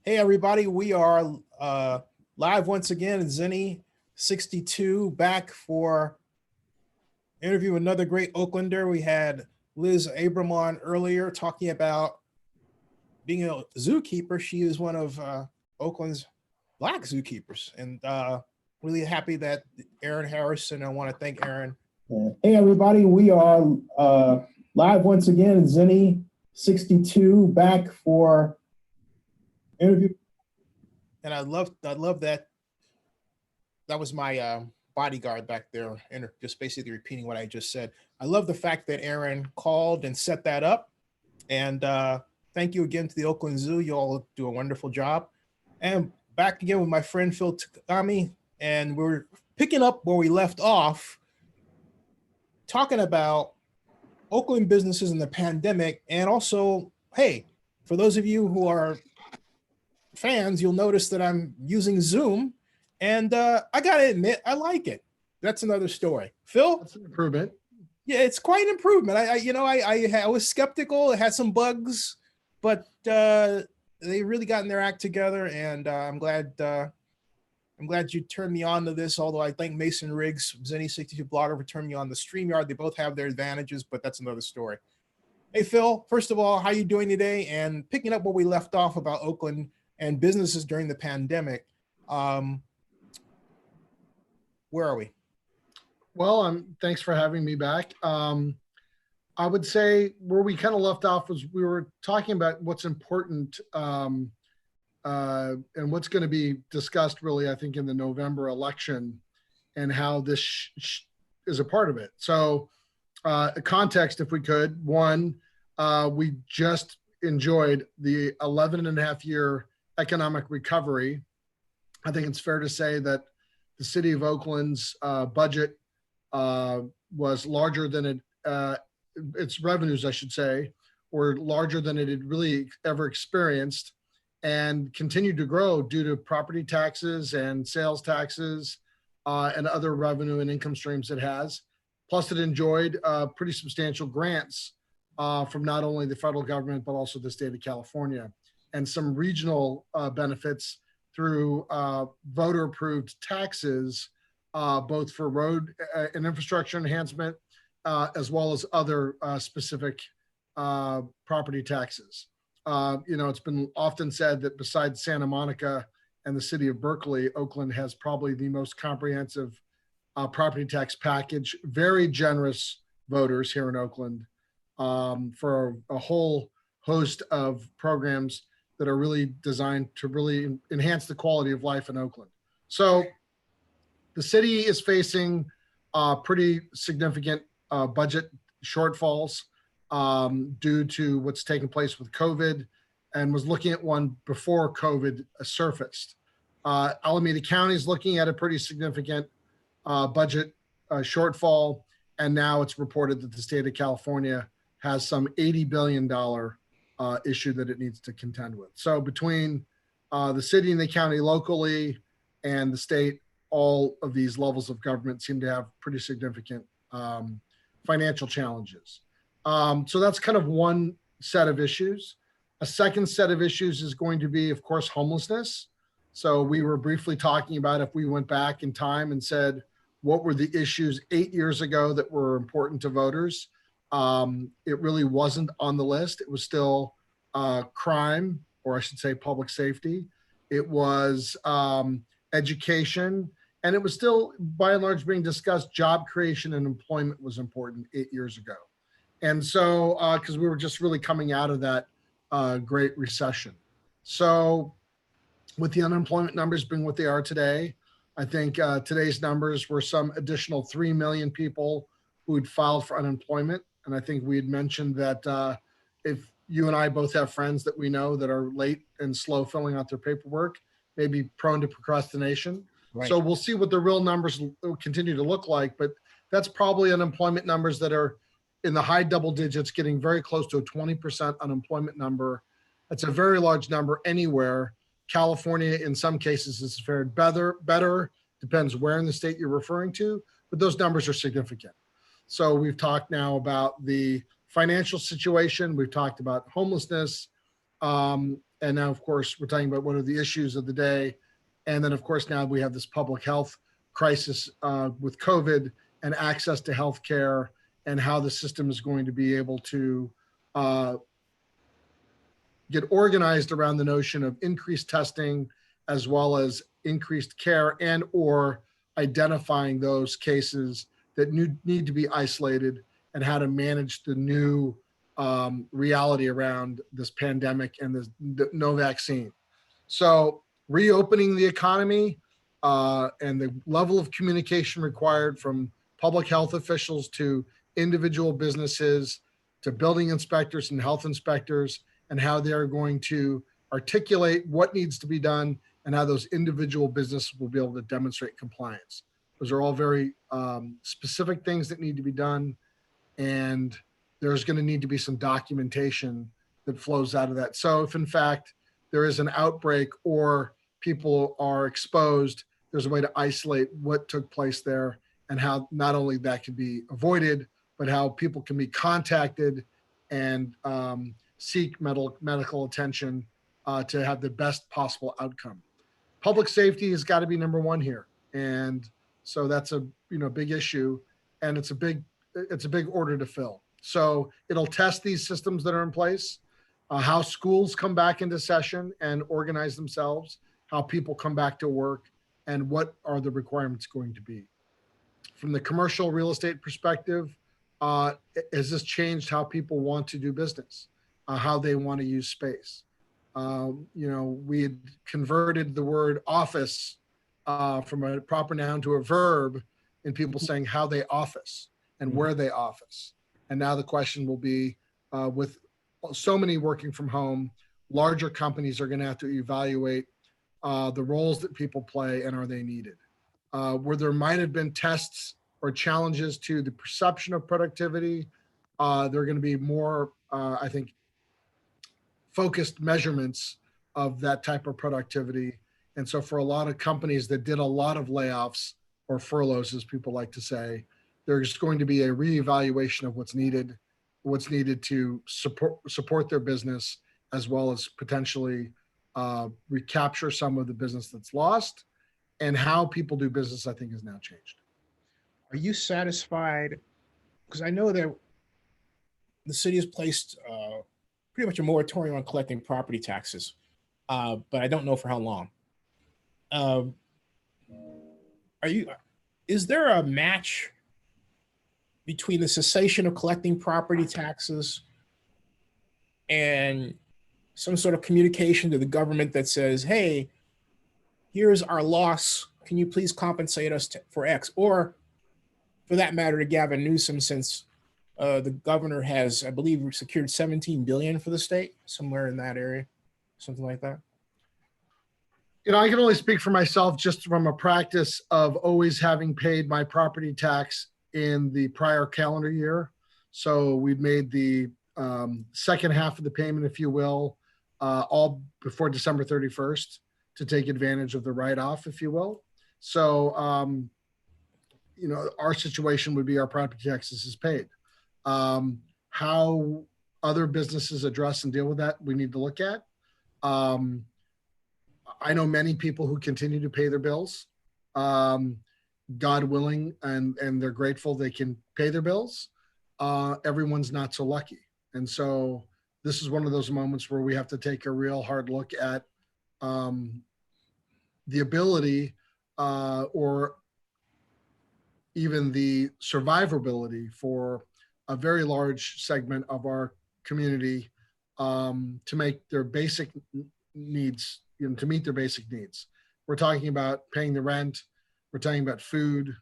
Hey everybody, we are live once again. Zenny 62 back for interview with another great Oaklander. We had Liz Abram on earlier talking about being a zookeeper. She is one of Oakland's Black zookeepers, and really happy that Aaron Harrison. I want to thank Aaron. Hey everybody, we are live once again. Zenny 62 back for interview. And I love that. That was my bodyguard back there, and just basically repeating what I just said. I love the fact that Aaron called and set that up. And thank you again to the Oakland Zoo. You all do a wonderful job. And back again with my friend Phil Tagami, and we're picking up where we left off, talking about Oakland businesses in the pandemic. And also, hey, for those of you who are fans, you'll notice that I'm using Zoom, and I gotta admit, I like it. That's another story. Phil? That's an improvement. Yeah, it's quite an improvement. I was skeptical. It had some bugs, but they really gotten their act together, and I'm glad you turned me on to this. Although I thank Mason Riggs, Zenny62 blogger, for turning me on the StreamYard. They both have their advantages, but that's another story. Hey Phil, first of all, how are you doing today? And picking up where we left off about Oakland and businesses during the pandemic. Where are we? Well, thanks for having me back. I would say where we kind of left off was we were talking about what's important and what's going to be discussed really, I think, in the November election, and how this is a part of it. So context, if we could. One, we just enjoyed the 11.5-year economic recovery. I think it's fair to say that the city of Oakland's budget was larger than its revenues, I should say, were larger than it had really ever experienced, and continued to grow due to property taxes and sales taxes and other revenue and income streams it has. Plus, it enjoyed pretty substantial grants from not only the federal government, but also the state of California, and some regional benefits through voter-approved taxes, both for road and infrastructure enhancement, as well as other specific property taxes. It's been often said that besides Santa Monica and the city of Berkeley, Oakland has probably the most comprehensive property tax package. Very generous voters here in Oakland for a whole host of programs that are really designed to really enhance the quality of life in Oakland. So the city is facing pretty significant budget shortfalls due to what's taken place with COVID, and was looking at one before COVID surfaced. Alameda County is looking at a pretty significant budget shortfall, and now it's reported that the state of California has some $80 billion issue that it needs to contend with. So between the city and the county locally and the state, all of these levels of government seem to have pretty significant financial challenges. So that's kind of one set of issues. A second set of issues is going to be, of course, homelessness. So we were briefly talking about if we went back in time and said, what were the issues 8 years ago that were important to voters? It really wasn't on the list. It was still crime, or I should say public safety. It was education, and it was still by and large being discussed. Job creation and employment was important 8 years ago. And so, because we were just really coming out of that Great Recession. So with the unemployment numbers being what they are today, I think today's numbers were some additional 3 million people who had filed for unemployment. And I think we had mentioned that if you and I both have friends that we know that are late and slow filling out their paperwork, maybe prone to procrastination. Right. So we'll see what the real numbers will continue to look like, but that's probably unemployment numbers that are in the high double digits, getting very close to a 20% unemployment number. That's a very large number anywhere. California, in some cases, has fared better, depends where in the state you're referring to, but those numbers are significant. So we've talked now about the financial situation. We've talked about homelessness. And now, of course, we're talking about what are the issues of the day. And then, of course, now we have this public health crisis with COVID and access to healthcare and how the system is going to be able to get organized around the notion of increased testing as well as increased care and or identifying those cases that need to be isolated and how to manage the new reality around this pandemic and the no vaccine. So reopening the economy and the level of communication required from public health officials to individual businesses to building inspectors and health inspectors, and how they're going to articulate what needs to be done and how those individual businesses will be able to demonstrate compliance. Those are all very specific things that need to be done. And there's going to need to be some documentation that flows out of that. So if in fact there is an outbreak or people are exposed, there's a way to isolate what took place there and how not only that can be avoided, but how people can be contacted and seek medical attention to have the best possible outcome. Public safety has got to be number one here. And so that's a big issue, and it's a big order to fill. So it'll test these systems that are in place, how schools come back into session and organize themselves, how people come back to work, and what are the requirements going to be. From the commercial real estate perspective, has this changed how people want to do business, how they want to use space? We had converted the word office from a proper noun to a verb in people saying how they office and where they office. And now the question will be, with so many working from home, larger companies are going to have to evaluate the roles that people play and are they needed? Where there might have been tests or challenges to the perception of productivity, there are going to be more, I think, focused measurements of that type of productivity. And so for a lot of companies that did a lot of layoffs or furloughs, as people like to say, there's going to be a reevaluation of what's needed to support their business, as well as potentially recapture some of the business that's lost. And how people do business, I think, has now changed. Are you satisfied? Because I know that the city has placed pretty much a moratorium on collecting property taxes, but I don't know for how long. Is there a match between the cessation of collecting property taxes and some sort of communication to the government that says, hey, here's our loss, can you please compensate us for X? Or for that matter, to Gavin Newsom, since the governor has, I believe, secured $17 billion for the state, somewhere in that area, something like that. I can only speak for myself just from a practice of always having paid my property tax in the prior calendar year. So we've made the second half of the payment, if you will, all before December 31st to take advantage of the write-off, if you will. So, our situation would be our property taxes is paid. How other businesses address and deal with that, we need to look at. I know many people who continue to pay their bills, God willing, and they're grateful they can pay their bills. Everyone's not so lucky. And so this is one of those moments where we have to take a real hard look at the ability or even the survivability for a very large segment of our community to make their basic needs, to meet their basic needs. We're talking about paying the rent. We're talking about food.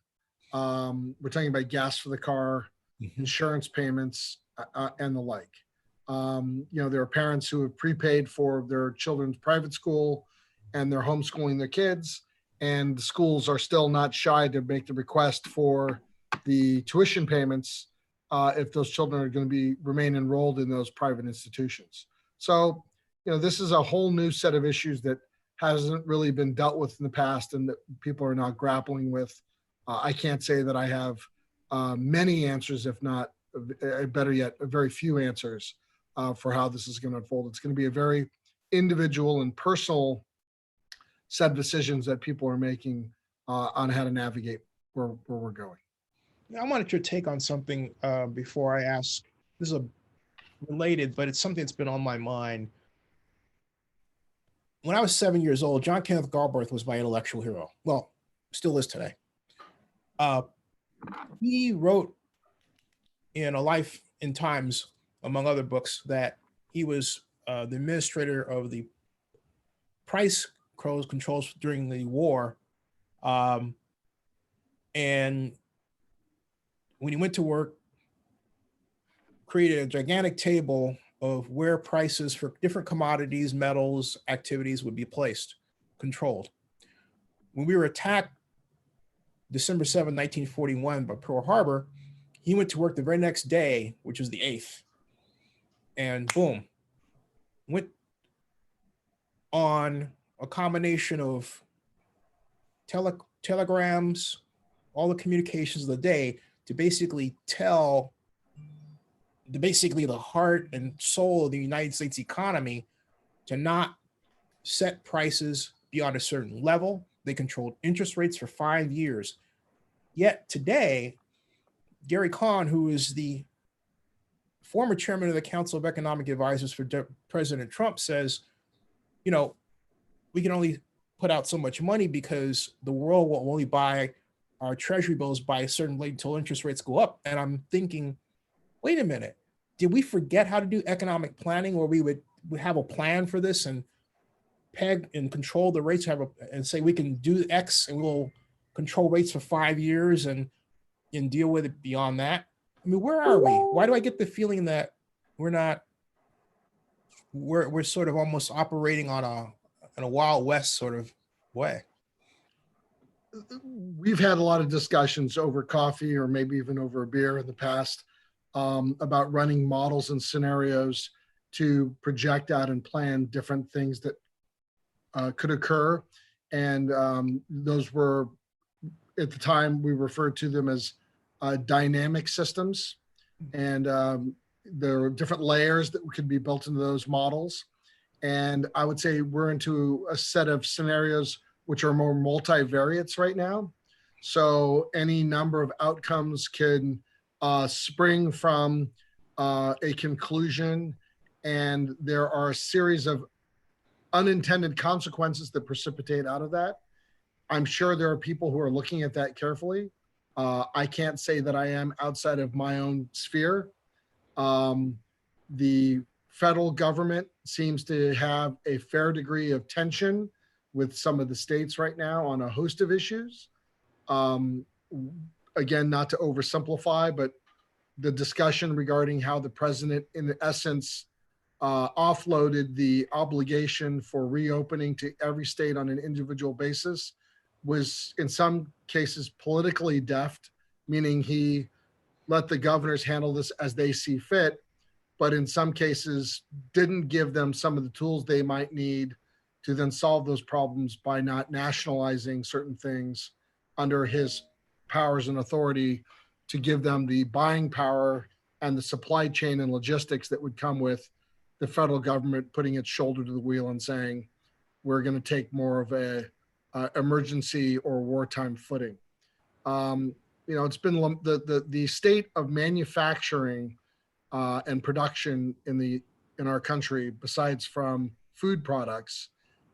We're talking about gas for the car, insurance payments, and the like. There are parents who have prepaid for their children's private school and they're homeschooling their kids, and the schools are still not shy to make the request for the tuition payments if those children are going to remain enrolled in those private institutions. So, this is a whole new set of issues that hasn't really been dealt with in the past and that people are now grappling with. I can't say that I have many answers, if not, better yet, very few answers. for how this is going to unfold. It's going to be a very individual and personal set of decisions that people are making on how to navigate where we're going. I wanted your take on something before I ask. This is a related, but it's something that's been on my mind. When I was 7 years old, John Kenneth Galbraith was my intellectual hero. Well, still is today. He wrote in A Life in Times, among other books, that he was the administrator of the price controls during the war. And when he went to work, created a gigantic table of where prices for different commodities, metals, activities would be placed, controlled. When we were attacked December 7, 1941 by Pearl Harbor, he went to work the very next day, which was the 8th, and boom, went on a combination of telegrams, all the communications of the day to basically tell the heart and soul of the United States economy to not set prices beyond a certain level. They controlled interest rates for 5 years. Yet today, Gary Kahn, who is the former chairman of the Council of Economic Advisors for President Trump, says, we can only put out so much money because the world will only buy our treasury bills by a certain rate until interest rates go up. And I'm thinking, wait a minute, did we forget how to do economic planning, where we would have a plan for this and peg and control the rates, and say we can do X and we'll control rates for 5 years and deal with it beyond that? I mean, where are we? Why do I get the feeling that we're sort of almost operating on a Wild West sort of way? We've had a lot of discussions over coffee or maybe even over a beer in the past about running models and scenarios to project out and plan different things that could occur. And those were, at the time, we referred to them as dynamic systems. And there are different layers that could be built into those models. And I would say we're into a set of scenarios which are more multivariates right now. So any number of outcomes can spring from a conclusion, and there are a series of unintended consequences that precipitate out of that. I'm sure there are people who are looking at that carefully. I can't say that I am outside of my own sphere. The federal government seems to have a fair degree of tension with some of the states right now on a host of issues. Again, not to oversimplify, but the discussion regarding how the president, in essence, offloaded the obligation for reopening to every state on an individual basis was, in some cases, politically deft, meaning he let the governors handle this as they see fit, but in some cases didn't give them some of the tools they might need to then solve those problems by not nationalizing certain things under his powers and authority to give them the buying power and the supply chain and logistics that would come with the federal government putting its shoulder to the wheel and saying, we're going to take more of a emergency or wartime footing. It's been the state of manufacturing and production in our country, besides from food products,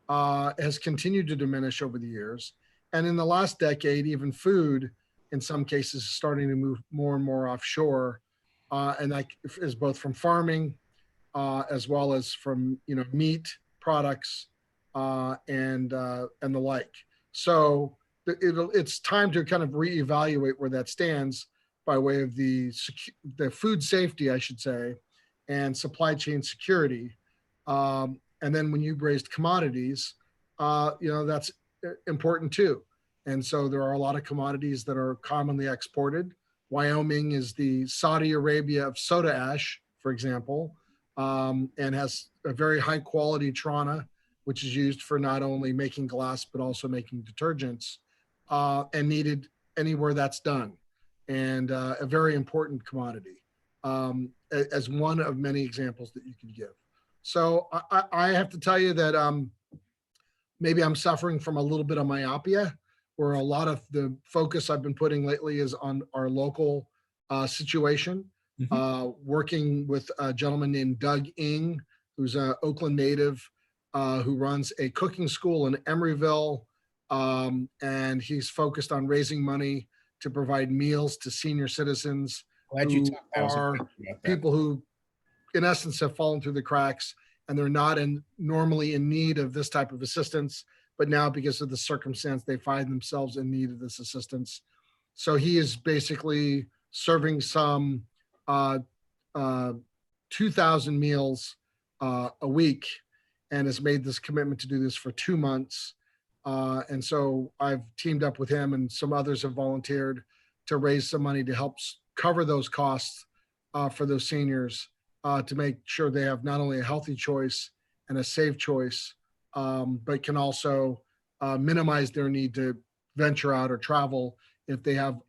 has continued to diminish over the years. And in the last decade, even food, in some cases, is starting to move more and more offshore. And that is both from farming as well as from meat products and the like. So it's time to kind of reevaluate where that stands by way of the food safety, I should say, and supply chain security. And then when you raised commodities, that's important too. And so there are a lot of commodities that are commonly exported. Wyoming is the Saudi Arabia of soda ash, for example, and has a very high quality trana, which is used for not only making glass, but also making detergents, and needed anywhere that's done, and a very important commodity. as one of many examples that you could give. So I have to tell you that maybe I'm suffering from a little bit of myopia, where a lot of the focus I've been putting lately is on our local situation. Working with a gentleman named Doug Ng, who's an Oakland native, who runs a cooking school in Emeryville. And he's focused on raising money to provide meals to senior citizens Glad you who talked. I was are thinking about that. people who, in essence, have fallen through the cracks, and they're not normally in need of this type of assistance, but now because of the circumstance, they find themselves in need of this assistance. So he is basically serving some 2,000 meals a week, and has made this commitment to do this for 2 months. And so I've teamed up with him, and some others have volunteered to raise some money to help cover those costs for those seniors, to make sure they have not only a healthy choice and a safe choice, but can also minimize their need to venture out or travel if they have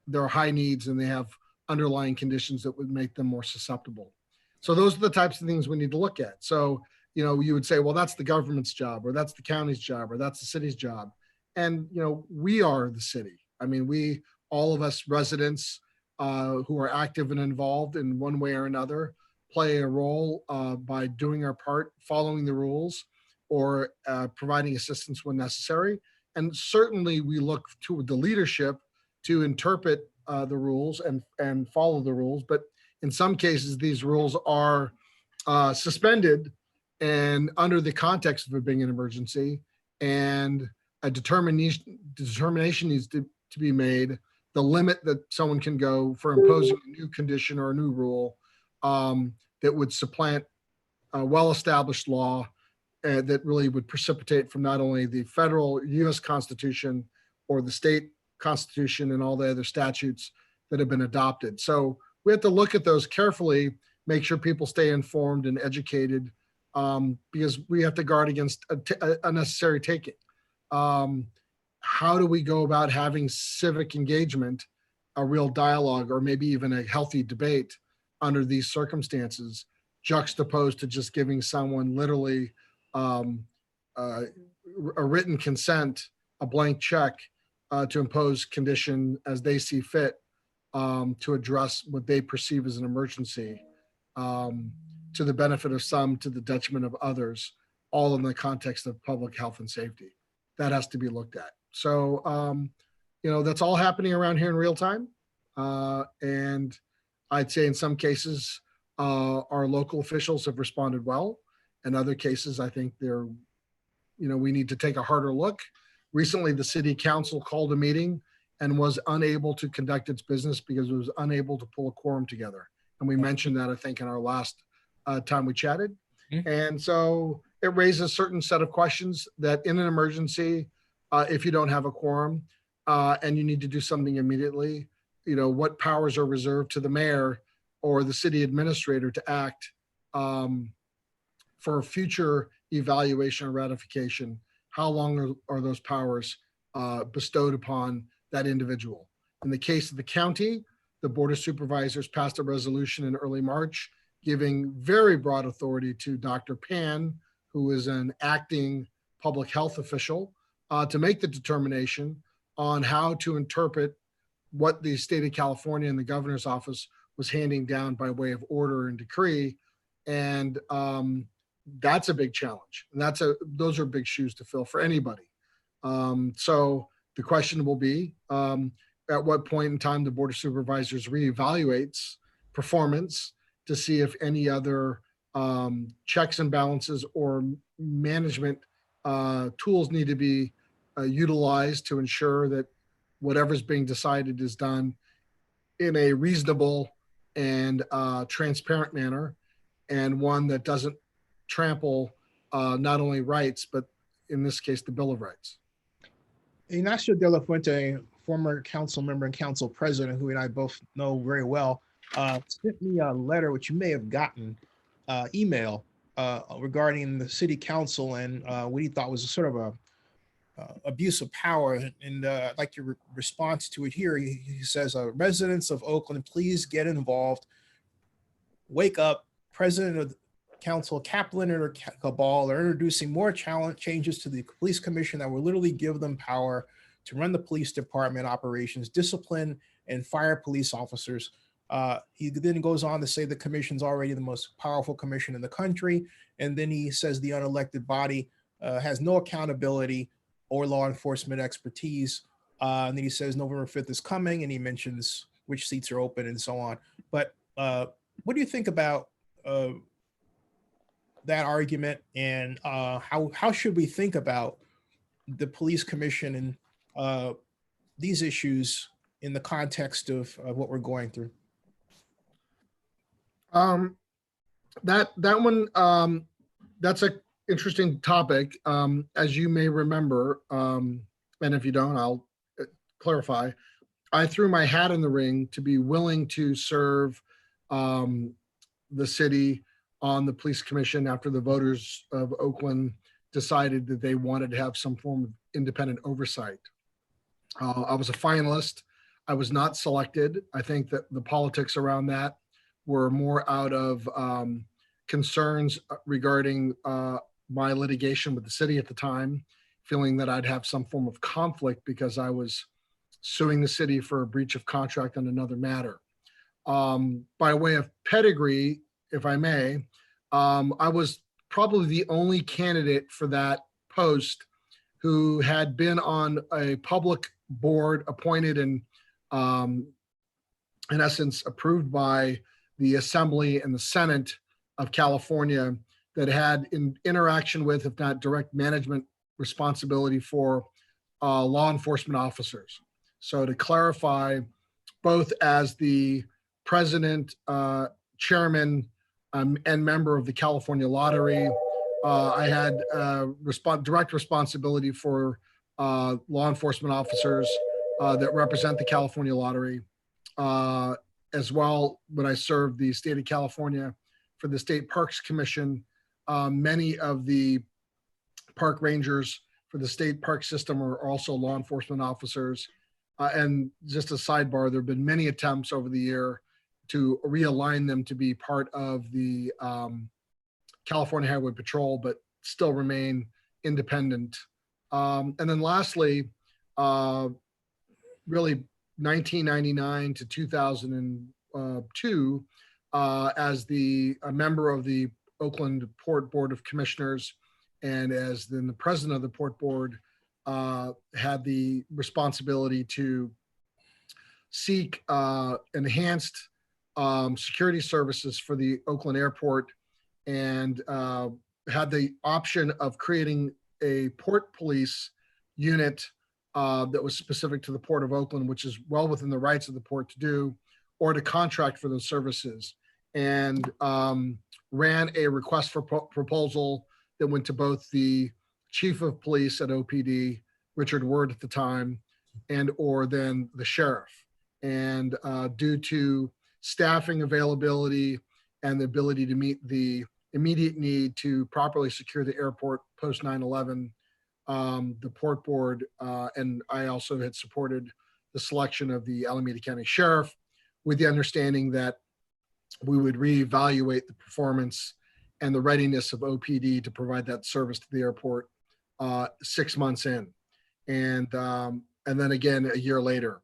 their high needs and they have underlying conditions that would make them more susceptible. So those are the types of things we need to look at. So, you know, you would say, well, that's the government's job, or that's the county's job, or that's the city's job. And, you know, we are the city. I mean, all of us residents who are active and involved in one way or another, play a role by doing our part, following the rules, or providing assistance when necessary. And certainly we look to the leadership to interpret the rules and follow the rules. But in some cases, these rules are suspended and under the context of it being an emergency, and a determination needs to be made, the limit that someone can go for imposing a new condition or a new rule that would supplant a well-established law that really would precipitate from not only the federal U.S. Constitution or the state Constitution and all the other statutes that have been adopted. So we have to look at those carefully, make sure people stay informed and educated, because we have to guard against unnecessary taking. How do we go about having civic engagement, a real dialogue, or maybe even a healthy debate under these circumstances, juxtaposed to just giving someone literally a written consent, a blank check to impose condition as they see fit to address what they perceive as an emergency, to the benefit of some, to the detriment of others, all in the context of public health and safety. That has to be looked at. So, you know, that's all happening around here in real time. And I'd say in some cases, our local officials have responded well. In other cases, I think we need to take a harder look. Recently, the city council called a meeting and was unable to conduct its business because it was unable to pull a quorum together. And we mentioned that, I think, in our last time we chatted. And so it raises a certain set of questions that in an emergency, if you don't have a quorum and you need to do something immediately, you know, what powers are reserved to the mayor or the city administrator to act for future evaluation or ratification? How long are those powers bestowed upon that individual? In the case of the county, the Board of Supervisors passed a resolution in early March, giving very broad authority to Dr. Pan, who is an acting public health official, to make the determination on how to interpret what the state of California and the governor's office was handing down by way of order and decree. And that's a big challenge. And those are big shoes to fill for anybody. So the question will be, at what point in time the Board of Supervisors reevaluates performance to see if any other checks and balances or management tools need to be utilized to ensure that whatever's being decided is done in a reasonable and transparent manner, and one that doesn't trample not only rights, but in this case, the Bill of Rights. Ignacio de la Fuente, former council member and council president, who and I both know very well, sent me a letter, which you may have gotten, email regarding the city council and what he thought was a sort of a abuse of power. And I'd like your response to it here. He says, residents of Oakland, please get involved. wake up, President of the Council Kaplan and her cabal are introducing more changes to the police commission that will literally give them power to run the police department operations, discipline, and fire police officers. He then goes on to say the commission's already the most powerful commission in the country. And then he says the unelected body has no accountability or law enforcement expertise. And then he says November 5th is coming, and he mentions which seats are open and so on. But what do you think about that argument, and how should we think about the police commission and these issues in the context of what we're going through? That one, that's an interesting topic. As you may remember, and if you don't, I'll clarify. I threw my hat in the ring to be willing to serve the city on the police commission after the voters of Oakland decided that they wanted to have some form of independent oversight. I was a finalist. I was not selected. I think that the politics around that were more out of concerns regarding my litigation with the city at the time, feeling that I'd have some form of conflict because I was suing the city for a breach of contract on another matter. By way of pedigree, if I may, I was probably the only candidate for that post who had been on a public board appointed and in essence approved by the Assembly and the Senate of California that had interaction with, if not direct management responsibility for law enforcement officers. So to clarify, both as the president, chairman, and member of the California Lottery, I had direct responsibility for law enforcement officers that represent the California Lottery. As well, when I served the state of California for the State Parks Commission, many of the park rangers for the state park system are also law enforcement officers. And just a sidebar, there have been many attempts over the year to realign them to be part of the California Highway Patrol, but still remain independent. And then lastly, really 1999 to 2002, as a member of the Oakland Port Board of Commissioners, and as then the president of the Port Board, had the responsibility to seek enhanced security services for the Oakland Airport, and had the option of creating a port police unit that was specific to the Port of Oakland, which is well within the rights of the port to do, or to contract for those services. And ran a request for proposal that went to both the chief of police at OPD, Richard Word at the time, and or then the sheriff. And due to staffing availability and the ability to meet the immediate need to properly secure the airport post 9/11, the Port Board, and I also had supported the selection of the Alameda County Sheriff, with the understanding that we would reevaluate the performance and the readiness of OPD to provide that service to the airport 6 months in, and then again a year later.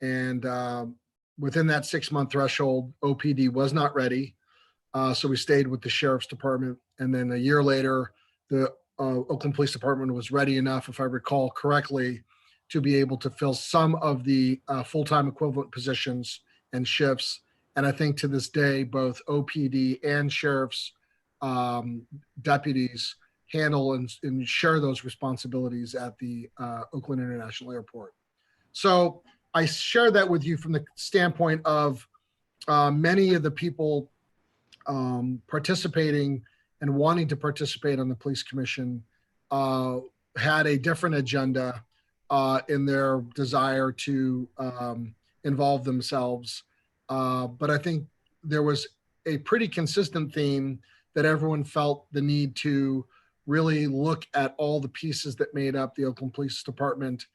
And within that 6 month threshold, OPD was not ready, so we stayed with the Sheriff's Department. And then a year later, the Oakland Police Department was ready enough, if I recall correctly, to be able to fill some of the full-time equivalent positions and shifts. And I think to this day, both OPD and sheriff's deputies handle and share those responsibilities at the Oakland International Airport. So I share that with you from the standpoint of many of the people participating and wanting to participate on the police commission had a different agenda in their desire to involve themselves. But I think there was a pretty consistent theme that everyone felt the need to really look at all the pieces that made up the Oakland Police Department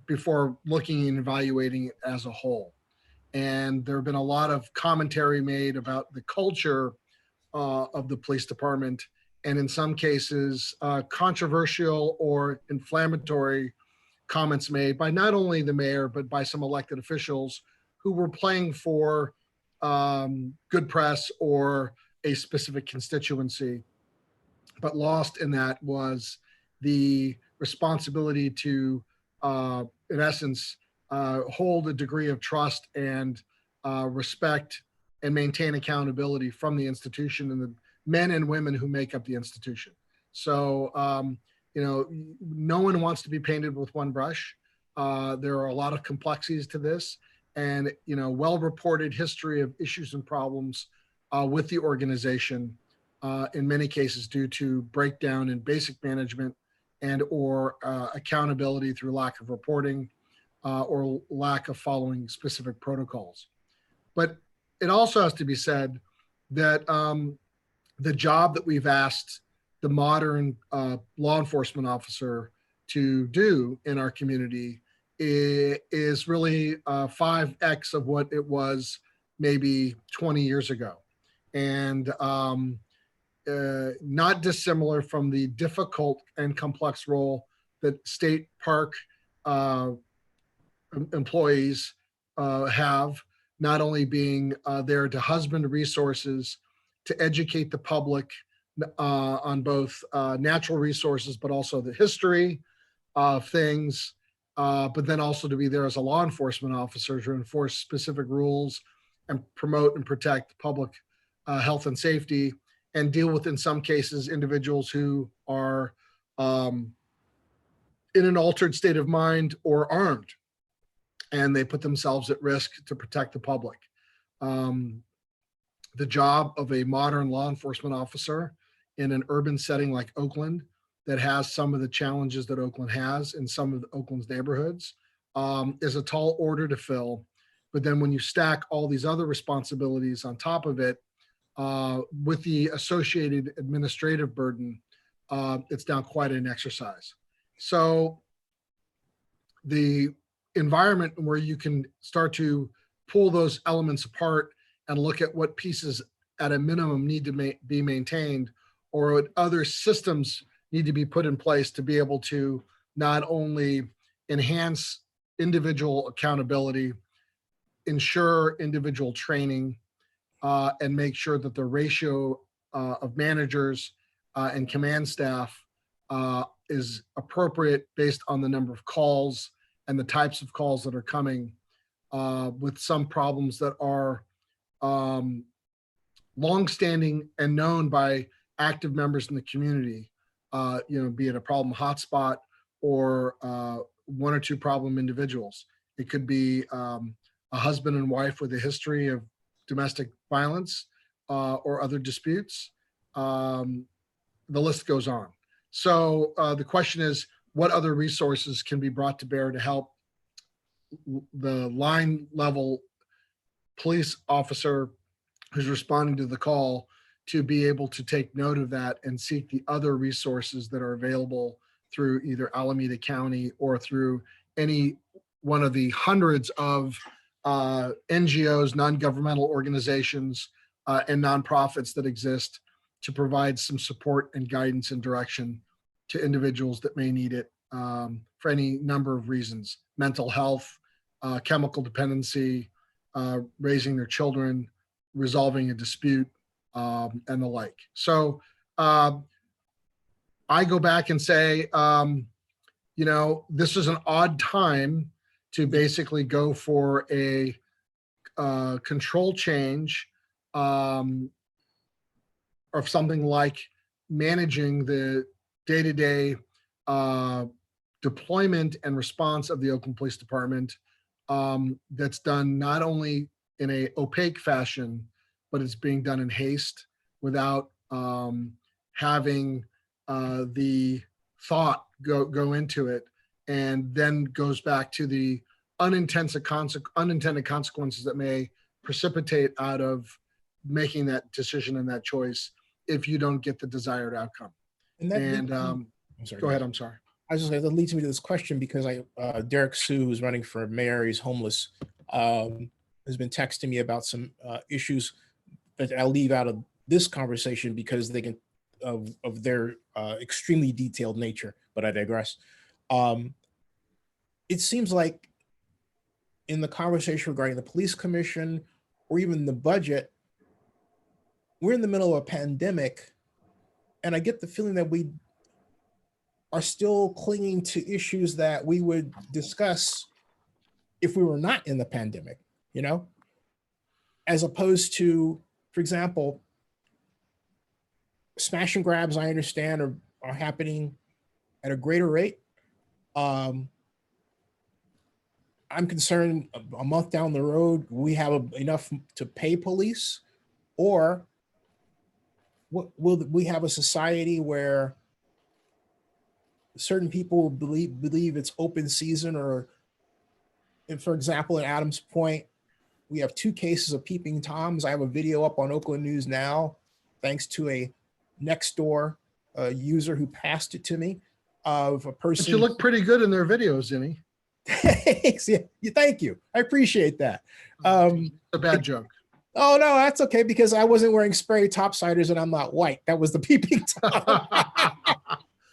before looking and evaluating it as a whole. And there have been a lot of commentary made about the culture of the police department, and in some cases, controversial or inflammatory comments made by not only the mayor, but by some elected officials who were playing for good press or a specific constituency. But lost in that was the responsibility to, in essence, hold a degree of trust and respect and maintain accountability from the institution and the men and women who make up the institution. So, no one wants to be painted with one brush. There are a lot of complexities to this, and well-reported history of issues and problems with the organization, in many cases due to breakdown in basic management and or accountability through lack of reporting or lack of following specific protocols. But it also has to be said that the job that we've asked the modern law enforcement officer to do in our community is really 5x of what it was maybe 20 years ago. And not dissimilar from the difficult and complex role that state park employees have, not only being there to husband resources, to educate the public on both natural resources, but also the history of things, but then also to be there as a law enforcement officer to enforce specific rules and promote and protect public health and safety, and deal with, in some cases, individuals who are in an altered state of mind or armed, and they put themselves at risk to protect the public. The job of a modern law enforcement officer in an urban setting like Oakland, that has some of the challenges that Oakland has in some of Oakland's neighborhoods, is a tall order to fill. But then when you stack all these other responsibilities on top of it, with the associated administrative burden, it's now quite an exercise. So the environment where you can start to pull those elements apart and look at what pieces at a minimum need to be maintained, or what other systems need to be put in place to be able to not only enhance individual accountability, ensure individual training, and make sure that the ratio of managers and command staff is appropriate based on the number of calls and the types of calls that are coming, with some problems that are longstanding and known by active members in the community, be it a problem hotspot or one or two problem individuals. It could be a husband and wife with a history of domestic violence or other disputes. The list goes on. So the question is, what other resources can be brought to bear to help the line level police officer who's responding to the call to be able to take note of that and seek the other resources that are available through either Alameda County or through any one of the hundreds of NGOs, non-governmental organizations, and nonprofits that exist to provide some support and guidance and direction to individuals that may need it, for any number of reasons: mental health, chemical dependency, raising their children, resolving a dispute, and the like. So I go back and say, this is an odd time to basically go for a control change of something like managing the day-to-day deployment and response of the Oakland Police Department, that's done not only in a opaque fashion, but it's being done in haste without having the thought go into it, and then goes back to the unintended consequences that may precipitate out of making that decision and that choice if you don't get the desired outcome. I'm sorry, go ahead. I'm sorry. I was just going to lead me to this question because Derek Sue, who's running for mayor, he's homeless. has been texting me about some issues that I'll leave out of this conversation because they can of their extremely detailed nature. But I digress. Um, it seems like in the conversation regarding the police commission or even the budget, we're in the middle of a pandemic, and I get the feeling that we are still clinging to issues that we would discuss if we were not in the pandemic, you know, as opposed to, for example, smash and grabs, I understand are happening at a greater rate. Um, I'm concerned a month down the road, we have enough to pay police, or will we have a society where certain people believe it's open season, or, and for example, at Adam's point, we have 2 cases of peeping Toms. I have a video up on Oakland News Now, thanks to a next door user who passed it to me, of a person. But you look pretty good in their videos, Jimmy. Yeah, thank you. I appreciate that. A bad joke. Oh no, that's okay, because I wasn't wearing spray topsiders and I'm not white. That was the peeping Tom.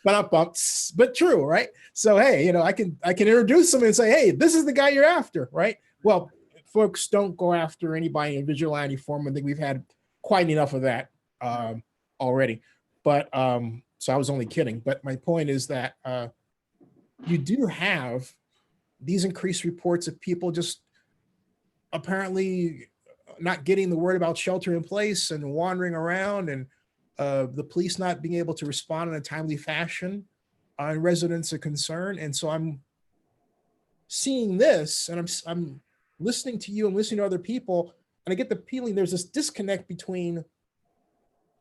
But true, right? So hey, you know, I can introduce them and say, hey, this is the guy you're after, right? Well, folks don't go after anybody in vigilante form. I think we've had quite enough of that already. But so I was only kidding. But my point is that you do have these increased reports of people just apparently not getting the word about shelter in place and wandering around, and the police not being able to respond in a timely fashion on residents are concerned. And so I'm seeing this, and I'm listening to you and listening to other people, and I get the feeling there's this disconnect between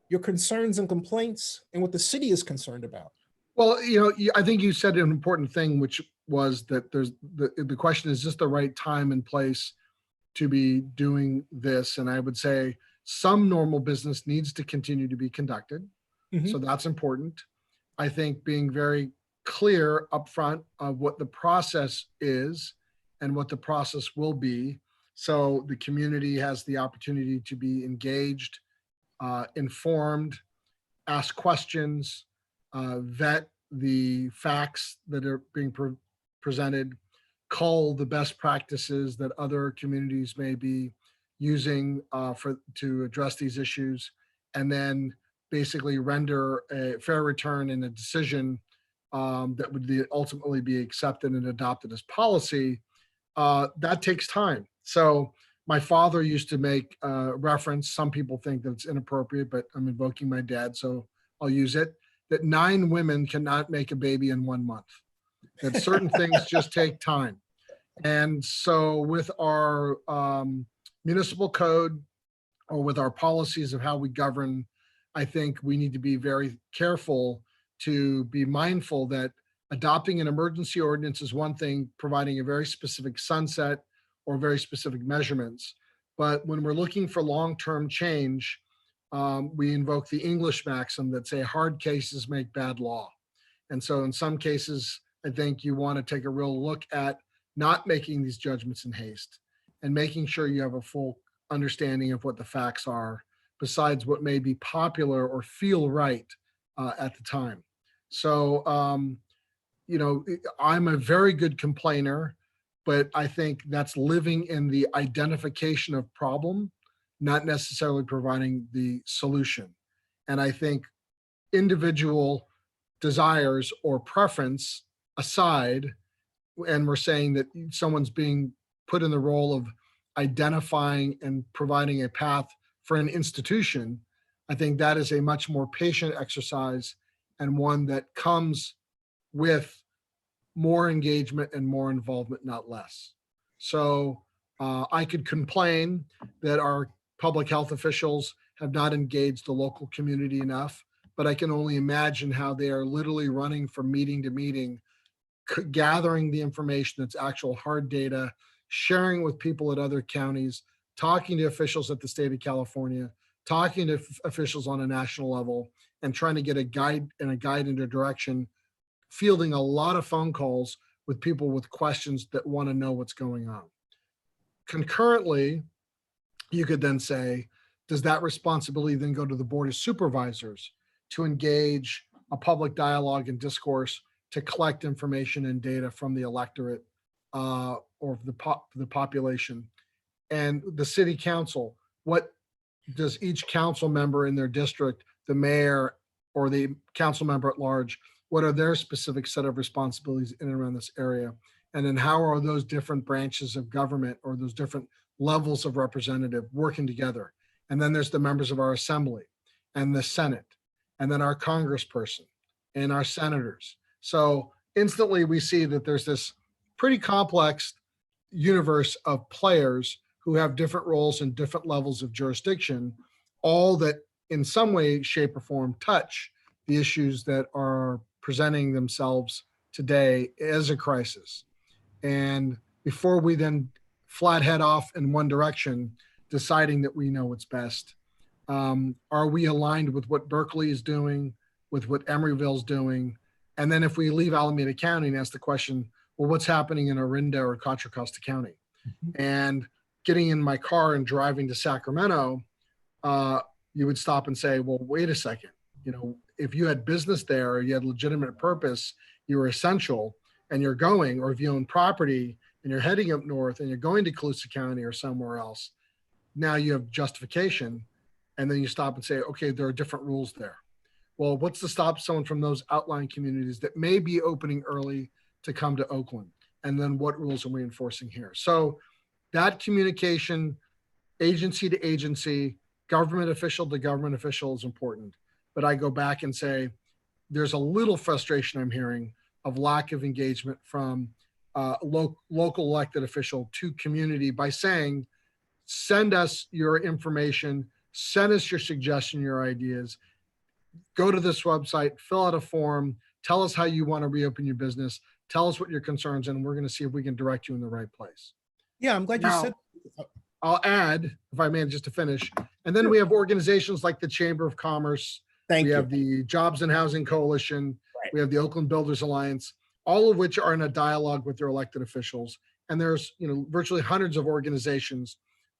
your concerns and complaints and what the city is concerned about. Well, you know, I think you said an important thing, which was that there's the question is just the right time and place to be doing this. And I would say some normal business needs to continue to be conducted. Mhm. So that's important. I think being very clear upfront of what the process is and what the process will be, so the community has the opportunity to be engaged, informed, ask questions, vet the facts that are being presented, cull the best practices that other communities may be using to address these issues, and then basically render a fair return and a decision that would ultimately be accepted and adopted as policy. That takes time. So my father used to make reference, some people think that it's inappropriate, but I'm invoking my dad, so I'll use it, that 9 women cannot make a baby in 1 month, that certain things just take time. And so with our municipal code, or with our policies of how we govern, I think we need to be very careful to be mindful that adopting an emergency ordinance is one thing, providing a very specific sunset or very specific measurements. But when we're looking for long-term change, we invoke the English maxim that say hard cases make bad law. And so in some cases, I think you want to take a real look at not making these judgments in haste and making sure you have a full understanding of what the facts are, besides what may be popular or feel right at the time. So, you know, I'm a very good complainer, but I think that's living in the identification of problem, not necessarily providing the solution. And I think individual desires or preference aside, and we're saying that someone's being put in the role of identifying and providing a path for an institution, I think that is a much more patient exercise, and one that comes with more engagement and more involvement, not less. So I could complain that our public health officials have not engaged the local community enough, but I can only imagine how they are literally running from meeting to meeting, gathering the information that's actual hard data, sharing with people at other counties, talking to officials at the state of California, talking to officials on a national level, and trying to get a guide into direction, fielding a lot of phone calls with people with questions that want to know what's going on. concurrently, you could then say, does that responsibility then go to the Board of Supervisors to engage a public dialogue and discourse to collect information and data from the electorate or the population? And the city council, what does each council member in their district, the mayor or the council member at large, what are their specific set of responsibilities in and around this area? And then how are those different branches of government or those different levels of representative working together? And then there's the members of our assembly and the Senate, and then our congressperson and our senators. So instantly we see that there's this pretty complex universe of players who have different roles and different levels of jurisdiction, all that in some way, shape, or form touch the issues that are presenting themselves today as a crisis. And before we then flat head off in one direction, deciding that we know what's best, are we aligned with what Berkeley is doing, with what Emeryville's doing? And then if we leave Alameda County and ask the question, well, what's happening in Orinda or Contra Costa County? Mm-hmm. And getting in my car and driving to Sacramento, you would stop and say, well, wait a second. You know, if you had business there, or you had legitimate purpose, you were essential, and you're going, or if you own property and you're heading up north and you're going to Colusa County or somewhere else, now you have justification. And then you stop and say, okay, there are different rules there. Well, what's to stop someone from those outlying communities that may be opening early to come to Oakland? And then what rules are we enforcing here? So that communication, agency to agency, government official to government official is important. But I go back and say, there's a little frustration I'm hearing of lack of engagement from local elected official to community by saying, send us your information, send us your suggestion, your ideas, go to this website, fill out a form, tell us how you want to reopen your business, tell us what your concerns, and we're going to see if we can direct you in the right place. Yeah, I'm glad you said. I'll add, if I may, just to finish, and then we have organizations like the Chamber of Commerce. We have the Jobs and Housing Coalition. Right. We have the Oakland Builders Alliance, all of which are in a dialogue with their elected officials. And there's, virtually hundreds of organizations,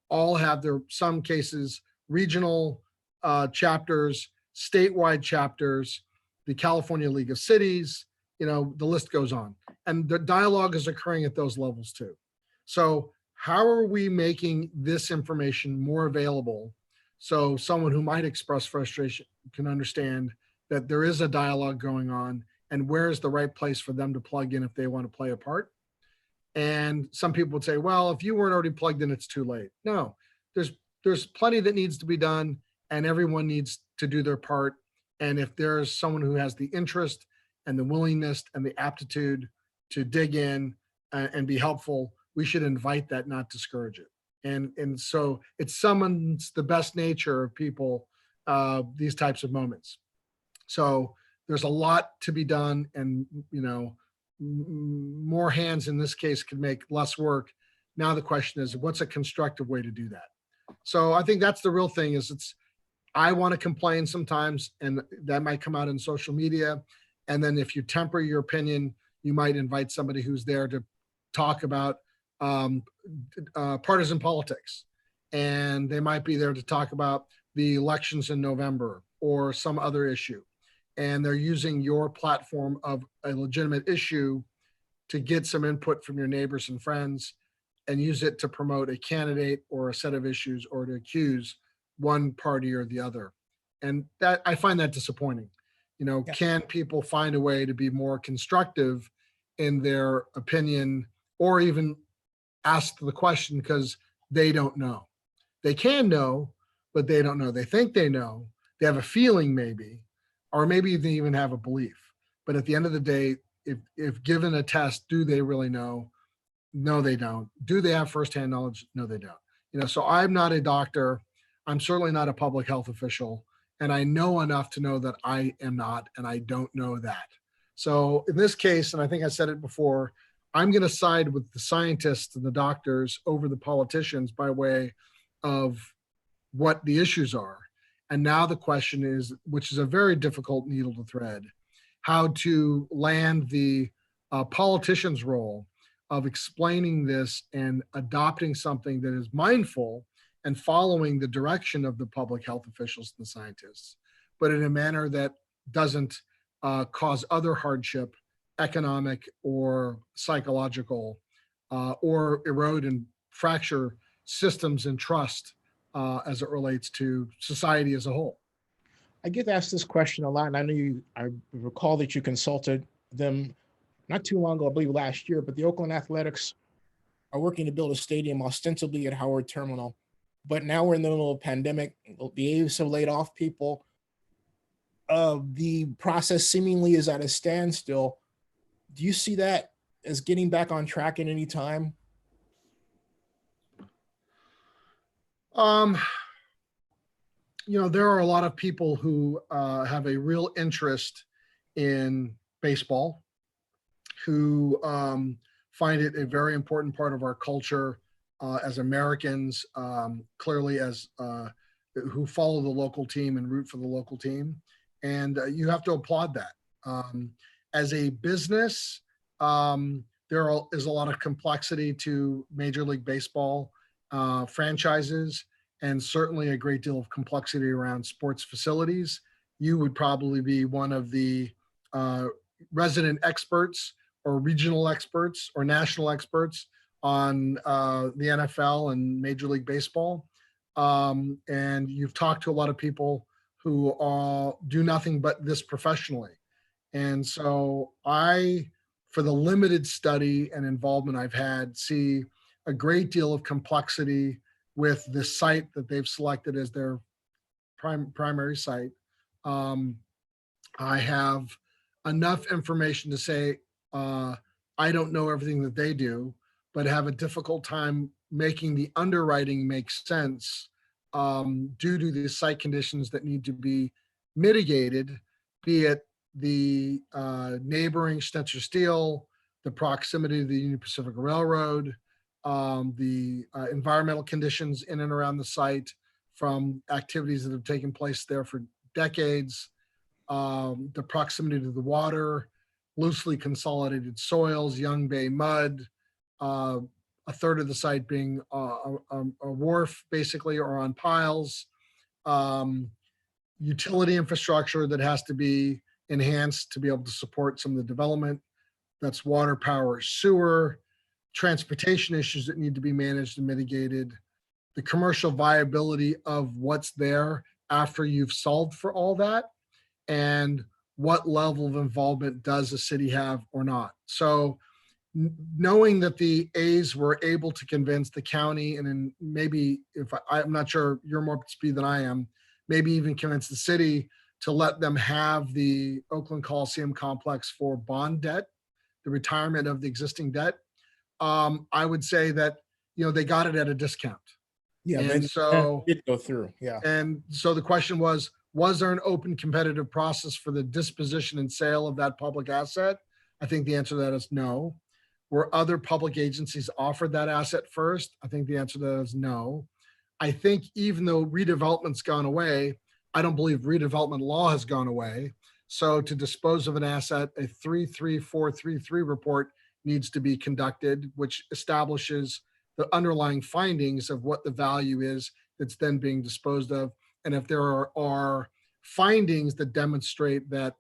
all have their, some cases, regional chapters, statewide chapters, the California League of Cities, the list goes on. And the dialogue is occurring at those levels too. So how are we making this information more available so someone who might express frustration can understand that there is a dialogue going on and where's the right place for them to plug in if they want to play a part? And some people would say, well, if you weren't already plugged in, it's too late. No, there's plenty that needs to be done and everyone needs to do their part. And if there's someone who has the interest and the willingness and the aptitude to dig in and be helpful, we should invite that, not discourage it. And so it summons the best nature of people, these types of moments. So there's a lot to be done, and more hands in this case could make less work. Now the question is, what's a constructive way to do that? So I think that's the real thing is I want to complain sometimes, and that might come out in social media. And then if you temper your opinion, you might invite somebody who's there to talk about partisan politics. And they might be there to talk about the elections in November or some other issue. And they're using your platform of a legitimate issue to get some input from your neighbors and friends and use it to promote a candidate or a set of issues or to accuse one party or the other. And that I find that disappointing. Can people find a way to be more constructive in their opinion or even ask the question because they don't know? They can know, but they don't know. They think they know. They have a feeling maybe, or maybe they even have a belief. But at the end of the day, if given a test, do they really know? No, they don't. Do they have firsthand knowledge? No, they don't. So I'm not a doctor. I'm certainly not a public health official. And I know enough to know that I am not, and I don't know that. So in this case, and I think I said it before, I'm going to side with the scientists and the doctors over the politicians by way of what the issues are. And now the question is, which is a very difficult needle to thread, how to land the politician's role of explaining this and adopting something that is mindful and following the direction of the public health officials and the scientists, but in a manner that doesn't cause other hardship, economic or psychological, or erode and fracture systems and trust as it relates to society as a whole. I get asked this question a lot, and I recall that you consulted them not too long ago, I believe last year, but the Oakland Athletics are working to build a stadium ostensibly at Howard Terminal. But now we're in the middle of a pandemic. The A's have laid off people. The process seemingly is at a standstill. Do you see that as getting back on track at any time? There are a lot of people who have a real interest in baseball, who find it a very important part of our culture as Americans, clearly as who follow the local team and root for the local team. And you have to applaud that. As a business, is a lot of complexity to Major League Baseball franchises, and certainly a great deal of complexity around sports facilities. You would probably be one of the resident experts or regional experts or national experts on the NFL and Major League Baseball. And you've talked to a lot of people who do nothing but this professionally. And so for the limited study and involvement I've had, see a great deal of complexity with the site that they've selected as their primary site. I have enough information to say I don't know everything that they do, but have a difficult time making the underwriting make sense due to the site conditions that need to be mitigated, be it the neighboring Schnitzer Steel, the proximity to the Union Pacific Railroad, the environmental conditions in and around the site from activities that have taken place there for decades, the proximity to the water, loosely consolidated soils, young bay mud, a third of the site being a wharf basically or on piles, utility infrastructure that has to be enhanced to be able to support some of the development. That's water, power, sewer, transportation issues that need to be managed and mitigated, the commercial viability of what's there after you've solved for all that, and what level of involvement does the city have or not. So knowing that the A's were able to convince the county, and then maybe I'm not sure, you're more up to speed than I am, maybe even convince the city to let them have the Oakland Coliseum complex for bond debt, the retirement of the existing debt. I would say that, they got it at a discount. Yeah, and so it go through. Yeah. And so the question was there an open competitive process for the disposition and sale of that public asset? I think the answer to that is no. Were other public agencies offered that asset first? I think the answer to that is no. I think even though redevelopment's gone away, I don't believe redevelopment law has gone away. So to dispose of an asset, a 33433 report needs to be conducted, which establishes the underlying findings of what the value is that's then being disposed of. And if there are findings that demonstrate that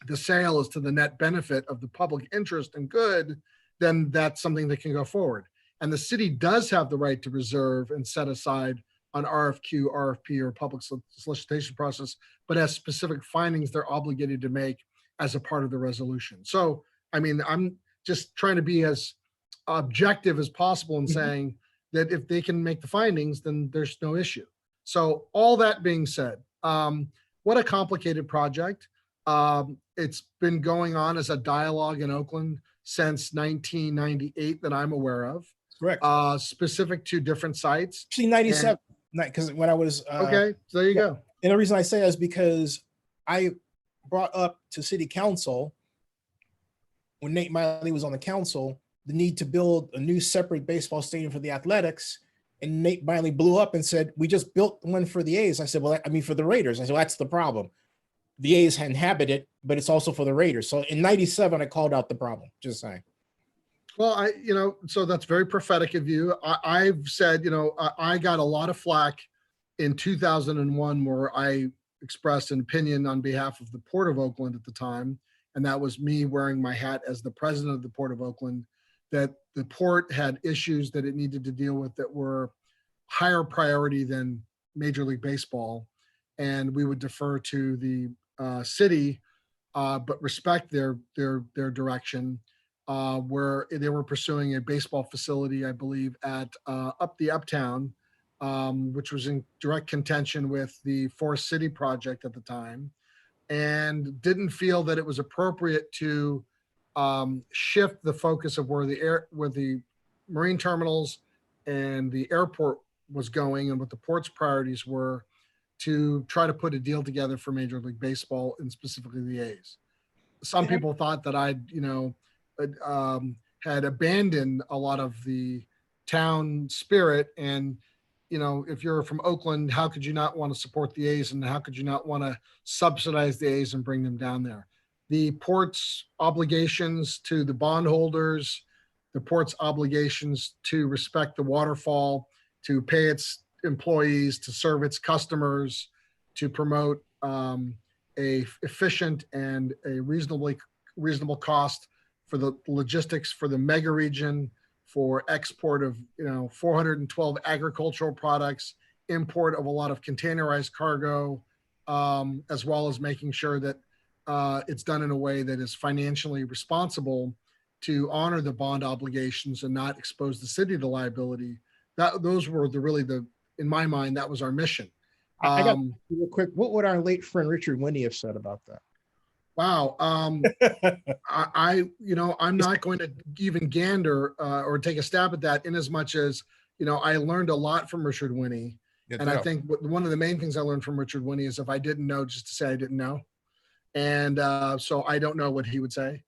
the sale is to the net benefit of the public interest and good, then that's something that can go forward. And the city does have the right to reserve and set aside an RFQ, RFP, or public solicitation process, but has specific findings they're obligated to make as a part of the resolution. So, I mean, I'm just trying to be as objective as possible in saying that if they can make the findings, then there's no issue. So all that being said, what a complicated project. It's been going on as a dialogue in Oakland since 1998 that I'm aware of. Correct. Specific to different sites. Actually, 97. Because when I was okay, so there you go. And the reason I say that is because I brought up to city council when Nate Miley was on the council the need to build a new separate baseball stadium for the Athletics, and Nate Miley blew up and said, "We just built one for the A's." I said, "Well, I mean for the Raiders." I said, "Well, that's the problem. The A's inhabit it, but it's also for the Raiders." So in 97, I called out the problem. Just saying. Well, so that's very prophetic of you. I've said, I got a lot of flack in 2001 where I expressed an opinion on behalf of the Port of Oakland at the time. And that was me wearing my hat as the president of the Port of Oakland, that the port had issues that it needed to deal with that were higher priority than Major League Baseball. And we would defer to the city, but respect their direction, where they were pursuing a baseball facility, I believe, at uptown, which was in direct contention with the Forest City project at the time, and didn't feel that it was appropriate to shift the focus of where the marine terminals and the airport was going and what the port's priorities were, to try to put a deal together for Major League Baseball and specifically the A's. Some people thought that had abandoned a lot of the town spirit. And, if you're from Oakland, how could you not want to support the A's, and how could you not want to subsidize the A's and bring them down there? The port's obligations to the bondholders, the port's obligations to respect the waterfall, to pay its employees, to serve its customers, to promote a efficient and a reasonable cost for the logistics for the mega region, for export of 412 agricultural products, import of a lot of containerized cargo, as well as making sure that it's done in a way that is financially responsible to honor the bond obligations and not expose the city to liability. Those were in my mind, that was our mission. I got real quick. What would our late friend Richard Winnie have said about that? Wow. I'm not going to even gander or take a stab at that, in as much as, I learned a lot from Richard Winnie. And I think one of the main things I learned from Richard Winnie is, if I didn't know, just to say I didn't know. And so I don't know what he would say.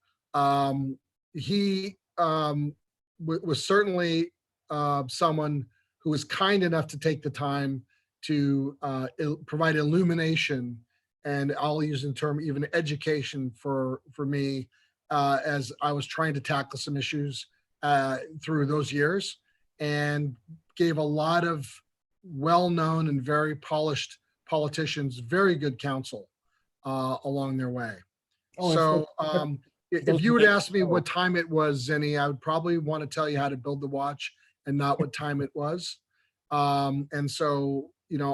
He was certainly someone who was kind enough to take the time to provide illumination, and I'll use the term even education for me, as I was trying to tackle some issues through those years, and gave a lot of well-known and very polished politicians very good counsel along their way. If you would ask me what time it was, Zenny, I would probably want to tell you how to build the watch and not what time it was. And so,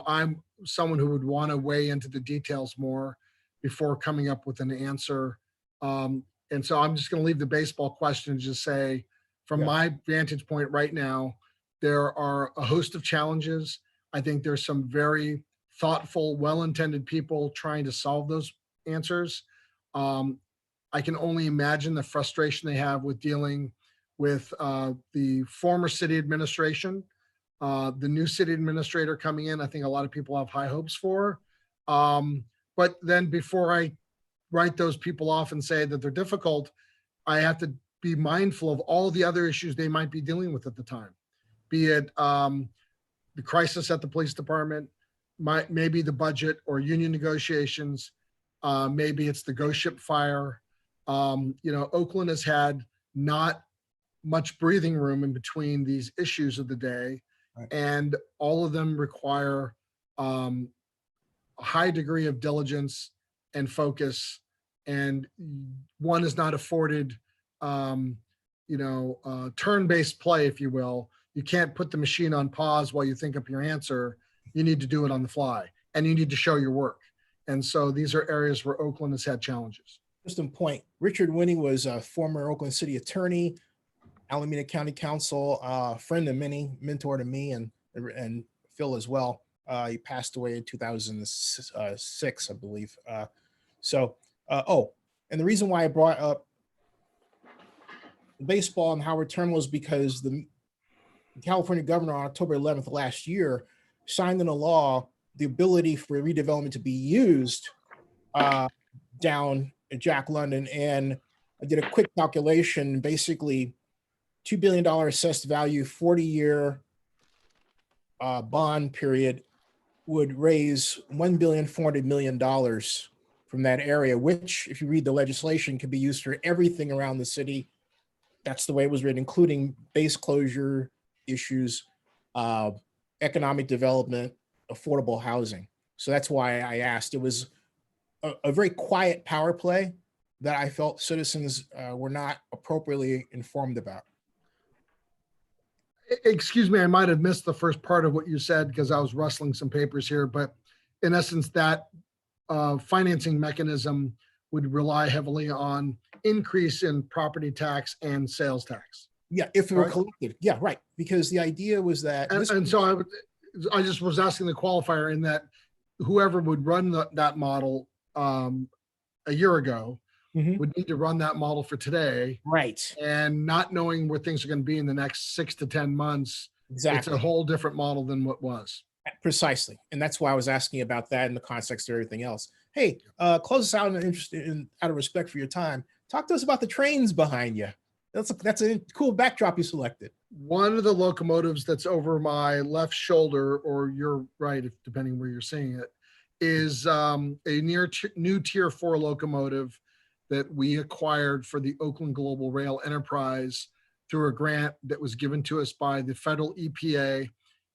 I'm someone who would want to weigh into the details more before coming up with an answer. And so I'm just going to leave the baseball question and just say, from my vantage point right now, there are a host of challenges. I think there's some very thoughtful, well-intended people trying to solve those answers. I can only imagine the frustration they have with dealing with the former city administration, the new city administrator coming in. I think a lot of people have high hopes for. But then before I write those people off and say that they're difficult, I have to be mindful of all the other issues they might be dealing with at the time, be it the crisis at the police department, maybe the budget or union negotiations, maybe it's the ghost ship fire. Oakland has had not much breathing room in between these issues of the day, right, and all of them require a high degree of diligence and focus, and one is not afforded turn-based play, if you will. You can't put the machine on pause while you think up your answer. You need to do it on the fly, and you need to show your work. And so these are areas where Oakland has had challenges. Just a point, Richard Winnie was a former Oakland City attorney, Alameda County Council, friend of many, mentor to me and Phil as well. He passed away in 2006, I believe. And the reason why I brought up baseball and Howard Terminal was because the California governor on October 11th last year signed into law the ability for redevelopment to be used down at Jack London. And I did a quick calculation, basically $2 billion assessed value, 40-year bond period would raise $1.4 billion from that area, which, if you read the legislation, can be used for everything around the city, That's the way it was written, including base closure issues, economic development, affordable housing. So that's why I asked. It was a very quiet power play that I felt citizens were not appropriately informed about. Excuse me, I might have missed the first part of what you said because I was rustling some papers here, but in essence, that financing mechanism would rely heavily on increase in property tax and sales tax. Yeah, if it were Right. collected. Yeah, right. Because the idea was that And so I just was asking the qualifier in that whoever would run that model a year ago Mhm. would need to run that model for today, Right. and not knowing where things are going to be in the next 6 to 10 months. It's a Exactly. whole different model than what was. Precisely. And that's why I was asking about that in the context of everything else. Hey, close us out out of respect for your time. Talk to us about the trains behind you. That's a cool backdrop you selected. One of the locomotives that's over my left shoulder, or your right, if depending where you're seeing it, is a new Tier 4 locomotive that we acquired for the Oakland Global Rail Enterprise through a grant that was given to us by the federal EPA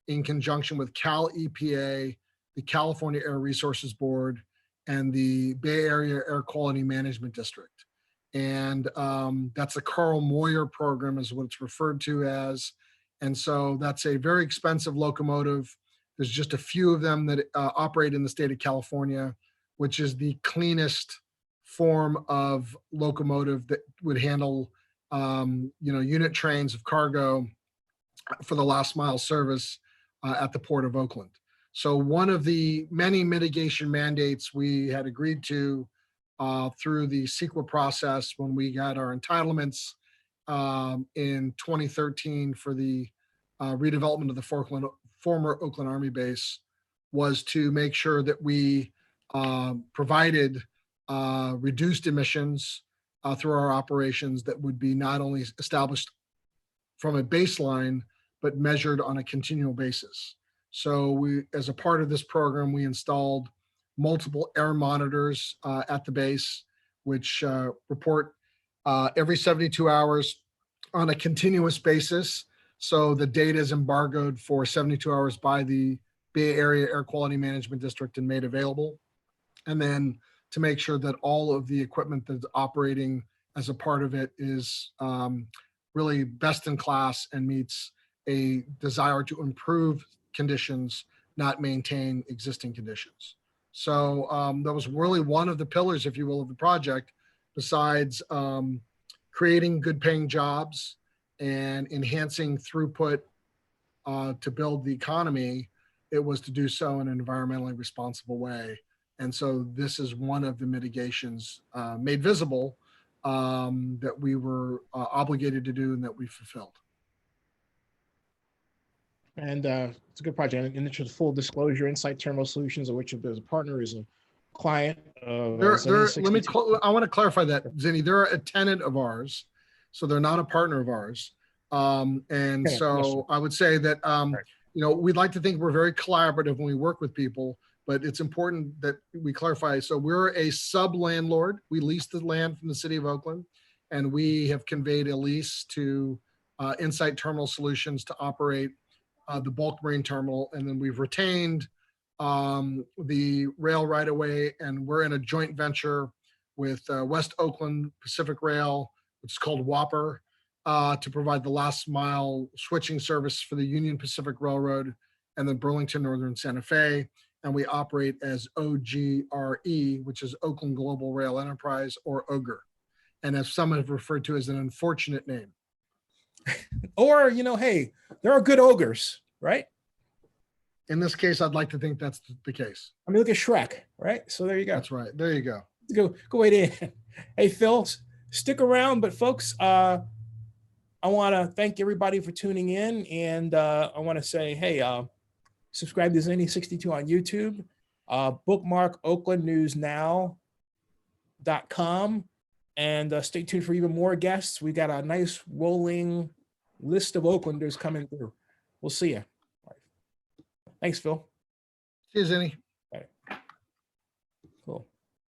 in conjunction with Cal EPA, the California Air Resources Board, and the Bay Area Air Quality Management District. And that's a Carl Moyer program is what it's referred to as. And so that's a very expensive locomotive. There's just a few of them that operate in the state of California, which is the cleanest form of locomotive that would handle, unit trains of cargo for the last mile service at the Port of Oakland. So one of the many mitigation mandates we had agreed to through the CEQA process when we got our entitlements in 2013 for the redevelopment of the former Oakland Army base was to make sure that we provided reduced emissions through our operations that would be not only established from a baseline, but measured on a continual basis. So we, as a part of this program, we installed multiple air monitors at the base, which report every 72 hours on a continuous basis. So the data is embargoed for 72 hours by the Bay Area Air Quality Management District and made available. And then to make sure that all of the equipment that's operating as a part of it is really best in class and meets a desire to improve conditions, not maintain existing conditions. So that was really one of the pillars, if you will, of the project, besides creating good paying jobs and enhancing throughput to build the economy. It was to do so in an environmentally responsible way. And so this is one of the mitigations made visible that we were obligated to do and that we fulfilled. And it's a good project. In interest of full disclosure, Insight Terminal Solutions, of which there's a partner, is a client of I want to clarify that, Zinni. They're a tenant of ours, so they're not a partner of ours. And so I would say that we'd like to think we're very collaborative when we work with people, but it's important that we clarify. So we're a sub landlord. We lease the land from the city of Oakland, and we have conveyed a lease to Insight Terminal Solutions to operate the bulk marine terminal, and then we've retained the rail right away, and we're in a joint venture with West Oakland Pacific Rail, which is called Whopper, to provide the last mile switching service for the Union Pacific Railroad and the Burlington Northern Santa Fe. And we operate as OGRE, which is Oakland Global Rail Enterprise, or OGRE. And as some have referred to as an unfortunate name. Or, hey, there are good ogres, right? In this case, I'd like to think that's the case. I mean, look at Shrek, right? So there you go. That's right. There you go. Go right in. Hey, Phil, stick around. But folks, I want to thank everybody for tuning in. And I want to say, hey, subscribe to Zinni62 on YouTube. Bookmark oaklandnewsnow.com. And stay tuned for even more guests. We got a nice rolling list of Oaklanders coming through. We'll see you. Thanks, Phil. See you, Zinni.